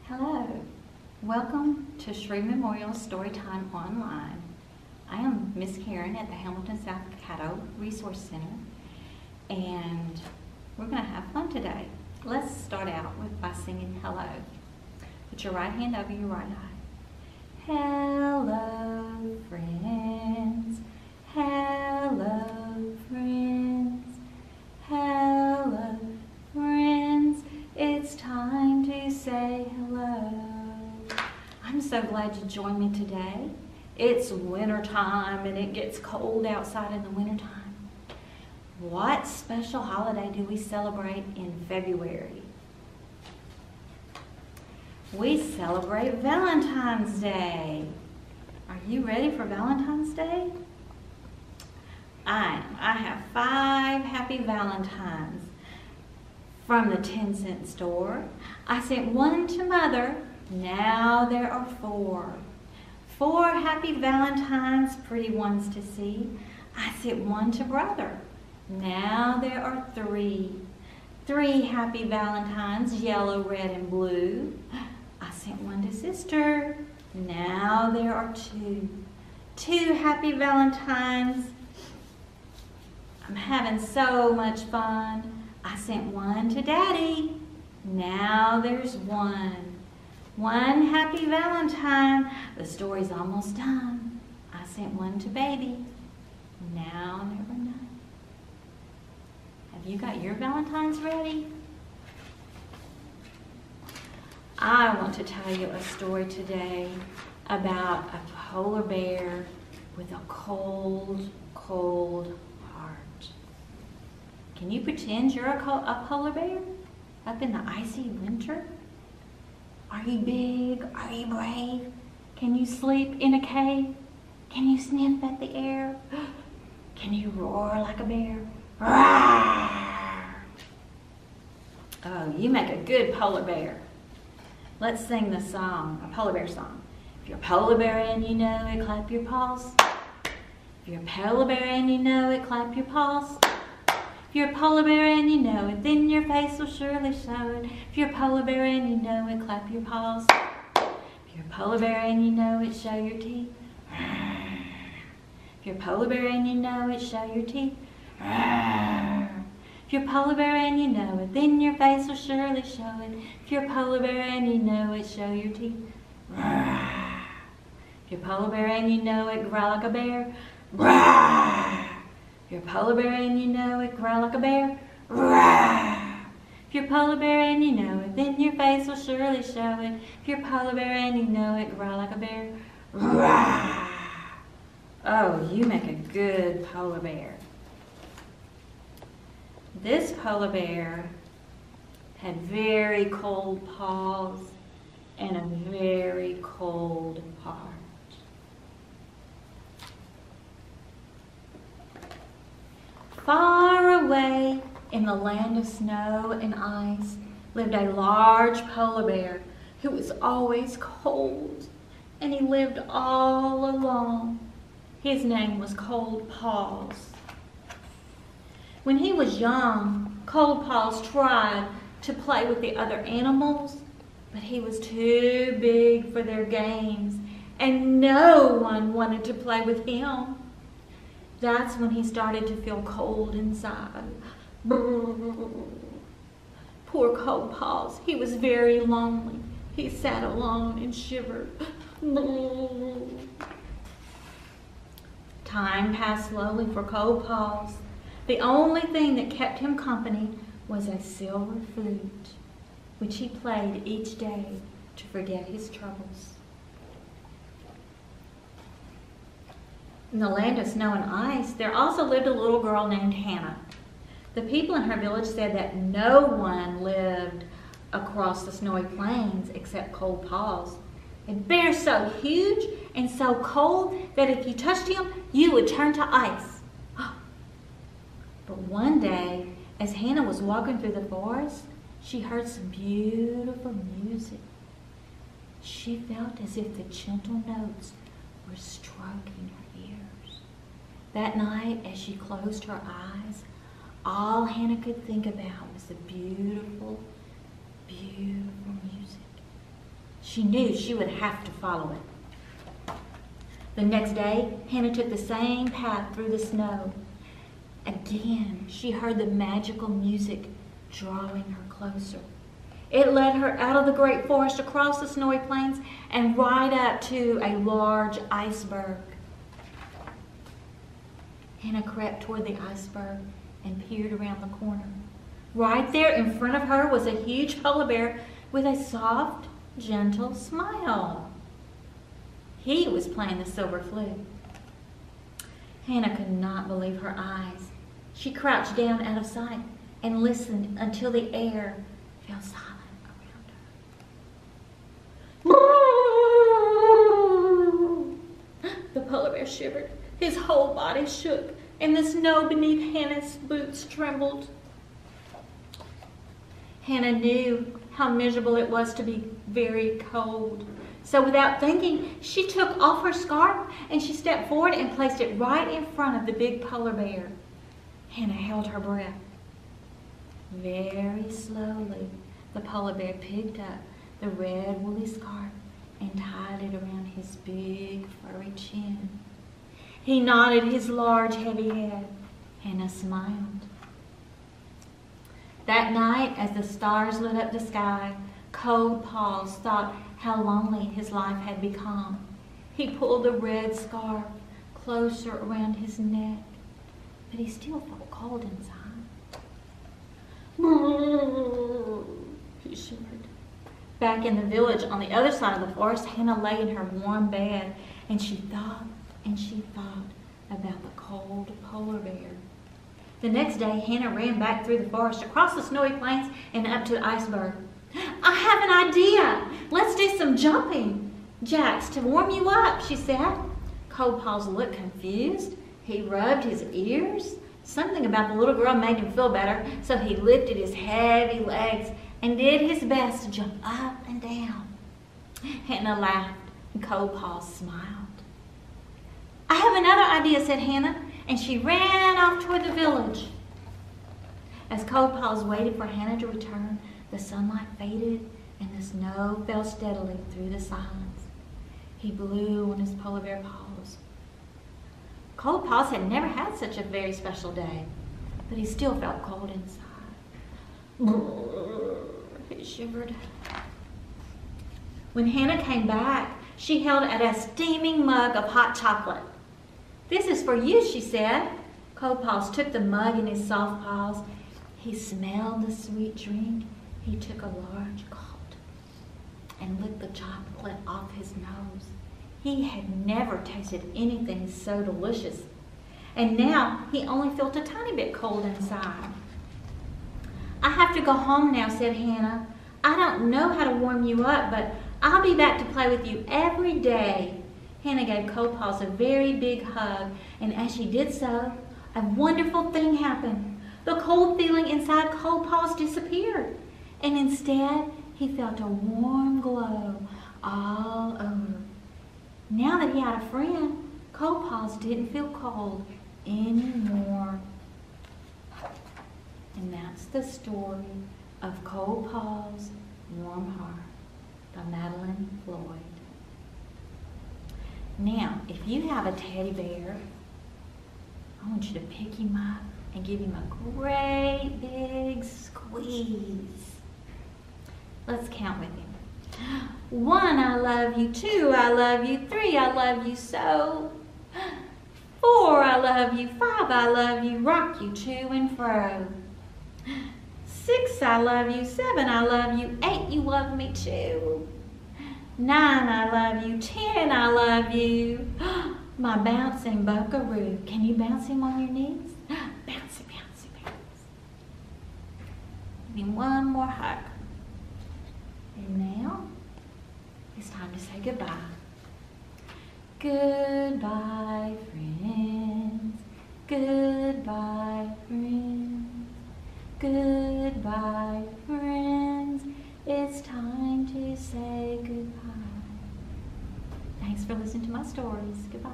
Hello, welcome to Shreve Memorial Storytime Online. I am Miss Karen at the Hamilton South Caddo Resource Center, and we're going to have fun today. Let's start out by singing hello. Put your right hand over your right eye. Hello, friends. Hello, friends. Hello, friends. It's time to say hello. I'm so glad you joined me today. It's winter time and it gets cold outside in the winter time. What special holiday do we celebrate in February? We celebrate Valentine's Day. Are you ready for Valentine's Day? I have 5 happy Valentines from the 10-cent store. I sent one to Mother. Now there are 4. 4 happy Valentines, pretty ones to see. I sent one to Brother. Now there are 3. 3 happy Valentines, yellow, red, and blue. I sent one to Sister. Now there are 2. 2 happy Valentines. I'm having so much fun. I sent one to Daddy. Now there's 1. 1 happy Valentine. The story's almost done. I sent one to Baby. Now there are 9. Have you got your Valentines ready? I want to tell you a story today about a polar bear with a cold, cold heart. Can you pretend you're a polar bear up in the icy winter? Are you big? Are you brave? Can you sleep in a cave? Can you sniff at the air? Can you roar like a bear? Roar! Oh, you make a good polar bear. Let's sing the song, a polar bear song. If you're a polar bear and you know it, clap your paws. If you're a polar bear and you know it, clap your paws. If you're a polar bear and you know it, then your face will surely show it. If you're a polar bear and you know it, clap your paws. If you're a polar bear and you know it, show your teeth. If you're a polar bear and you know it, show your teeth. If you're a polar bear and you know it, then your face will surely show it. If you're a polar bear and you know it, show your teeth. If you're a polar bear and you know it, growl like a bear. If you're a polar bear and you know it, growl like a bear. If you're a polar bear and you know it, then your face will surely show it. If you're a polar bear and you know it, growl like a bear. Oh, you make a good polar bear. This polar bear had very cold paws and a very cold heart. Far away in the land of snow and ice lived a large polar bear who was always cold, and he lived all alone. His name was Cold Paws. When he was young, Cold Paws tried to play with the other animals, but he was too big for their games, and no one wanted to play with him. That's when he started to feel cold inside. Poor Cold Paws. He was very lonely. He sat alone and shivered. Time passed slowly for Cold Paws. The only thing that kept him company was a silver flute, which he played each day to forget his troubles. In the land of snow and ice, there also lived a little girl named Hannah. The people in her village said that no one lived across the snowy plains except Cold Paws. A bear so huge and so cold that if you touched him, you would turn to ice. But one day, as Hannah was walking through the forest, she heard some beautiful music. She felt as if the gentle notes were stroking her ears. That night, as she closed her eyes, all Hannah could think about was the beautiful, beautiful music. She knew she would have to follow it. The next day, Hannah took the same path through the snow. Again, she heard the magical music drawing her closer. It led her out of the great forest, across the snowy plains, and right up to a large iceberg. Hannah crept toward the iceberg and peered around the corner. Right there in front of her was a huge polar bear with a soft, gentle smile. He was playing the silver flute. Hannah could not believe her eyes. She crouched down out of sight and listened until the air fell silent around her. The polar bear shivered. His whole body shook, and the snow beneath Hannah's boots trembled. Hannah knew how miserable it was to be very cold. So without thinking, she took off her scarf and she stepped forward and placed it right in front of the big polar bear. Hannah held her breath. Very slowly, the polar bear picked up the red woolly scarf and tied it around his big furry chin. He nodded his large heavy head. Hannah smiled. That night, as the stars lit up the sky, Cold Paws thought how lonely his life had become. He pulled the red scarf closer around his neck, but he still felt cold inside. He shivered. Back in the village on the other side of the forest, Hannah lay in her warm bed, and she thought about the cold polar bear. The next day, Hannah ran back through the forest, across the snowy plains, and up to the iceberg. I have an idea. Let's do some jumping jacks to warm you up, she said. Cold Paws looked confused. He rubbed his ears. Something about the little girl made him feel better, so he lifted his heavy legs and did his best to jump up and down. Hannah laughed, and Cold Paws smiled. I have another idea, said Hannah, and she ran off toward the village. As Cold Paws waited for Hannah to return, the sunlight faded and the snow fell steadily through the silence. He blew on his polar bear paws. Cold Paws had never had such a very special day, but he still felt cold inside. He shivered. When Hannah came back, she held out a steaming mug of hot chocolate. This is for you, she said. Cold Paws took the mug in his soft paws. He smelled the sweet drink. He took a large gulp and licked the chocolate off his nose. He had never tasted anything so delicious. And now he only felt a tiny bit cold inside. I have to go home now, said Hannah. I don't know how to warm you up, but I'll be back to play with you every day. Hannah gave Cold Paws a very big hug, and as she did so, a wonderful thing happened. The cold feeling inside Cold Paws disappeared, and instead he felt a warm glow all over. Now that he had a friend, Cold Paws didn't feel cold anymore. And that's the story of Cold Paws, Warm Heart by Madeline Floyd. Now, if you have a teddy bear, I want you to pick him up and give him a great big squeeze. Let's count with him. 1, I love you. 2, I love you. 3, I love you so. 4, I love you. 5, I love you. Rock you to and fro. 6, I love you. 7, I love you. 8, you love me too. 9, I love you. 10, I love you. My bouncing buckaroo. Can you bounce him on your knees? Bouncy, bouncy, bounce. Give him one more hug. And now, it's time to say goodbye. Goodbye, friends. Goodbye, friends. Goodbye, friends. It's time to say goodbye. Thanks for listening to my stories. Goodbye.